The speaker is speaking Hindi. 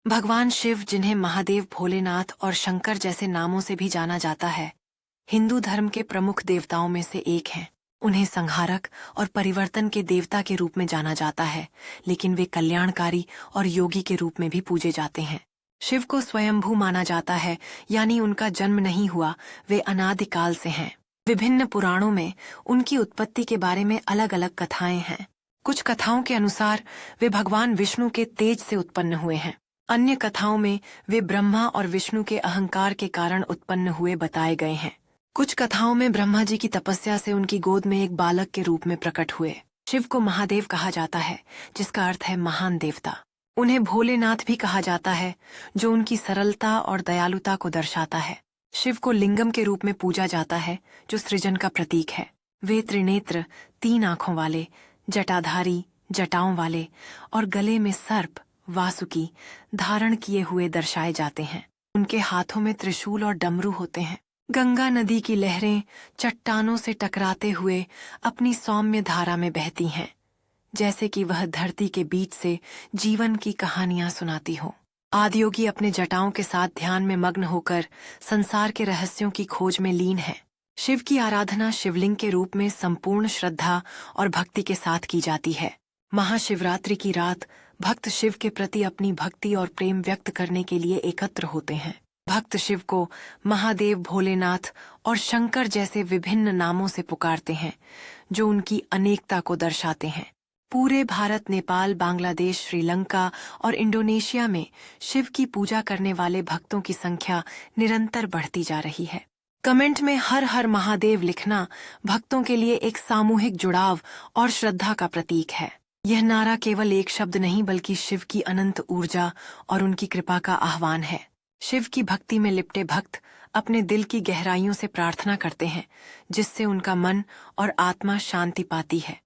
भगवान शिव, जिन्हें महादेव, भोलेनाथ और शंकर जैसे नामों से भी जाना जाता है, हिंदू धर्म के प्रमुख देवताओं में से एक हैं। उन्हें संहारक और परिवर्तन के देवता के रूप में जाना जाता है, लेकिन वे कल्याणकारी और योगी के रूप में भी पूजे जाते हैं। शिव को स्वयंभू माना जाता है, यानी उनका जन्म नहीं हुआ, वे अनादिकाल से हैं। विभिन्न पुराणों में उनकी उत्पत्ति के बारे में अलग अलग कथाएं हैं। कुछ कथाओं के अनुसार वे भगवान विष्णु के तेज से उत्पन्न हुए हैं। अन्य कथाओं में वे ब्रह्मा और विष्णु के अहंकार के कारण उत्पन्न हुए बताए गए हैं। कुछ कथाओं में ब्रह्मा जी की तपस्या से उनकी गोद में एक बालक के रूप में प्रकट हुए। शिव को महादेव कहा जाता है, जिसका अर्थ है महान देवता। उन्हें भोलेनाथ भी कहा जाता है, जो उनकी सरलता और दयालुता को दर्शाता है। शिव को लिंगम के रूप में पूजा जाता है, जो सृजन का प्रतीक है। वे त्रिनेत्र, 3 आंखों वाले, जटाधारी, जटाओं वाले और गले में सर्प, वासुकी धारण किए हुए दर्शाए जाते हैं। उनके हाथों में त्रिशूल और डमरू होते हैं। गंगा नदी की लहरें चट्टानों से टकराते हुए अपनी सौम्य धारा में बहती हैं, जैसे कि वह धरती के बीच से जीवन की कहानियां सुनाती हो। आदियोगी अपने जटाओं के साथ ध्यान में मग्न होकर संसार के रहस्यों की खोज में लीन है। शिव की आराधना शिवलिंग के रूप में संपूर्ण श्रद्धा और भक्ति के साथ की जाती है। महाशिवरात्रि की रात भक्त शिव के प्रति अपनी भक्ति और प्रेम व्यक्त करने के लिए एकत्र होते हैं। भक्त शिव को महादेव, भोलेनाथ और शंकर जैसे विभिन्न नामों से पुकारते हैं, जो उनकी अनेकता को दर्शाते हैं। पूरे भारत, नेपाल, बांग्लादेश, श्रीलंका और इंडोनेशिया में शिव की पूजा करने वाले भक्तों की संख्या निरंतर बढ़ती जा रही है। कमेंट में हर हर महादेव लिखना भक्तों के लिए एक सामूहिक जुड़ाव और श्रद्धा का प्रतीक है। यह नारा केवल एक शब्द नहीं, बल्कि शिव की अनंत ऊर्जा और उनकी कृपा का आह्वान है। शिव की भक्ति में लिपटे भक्त अपने दिल की गहराइयों से प्रार्थना करते हैं, जिससे उनका मन और आत्मा शांति पाती है।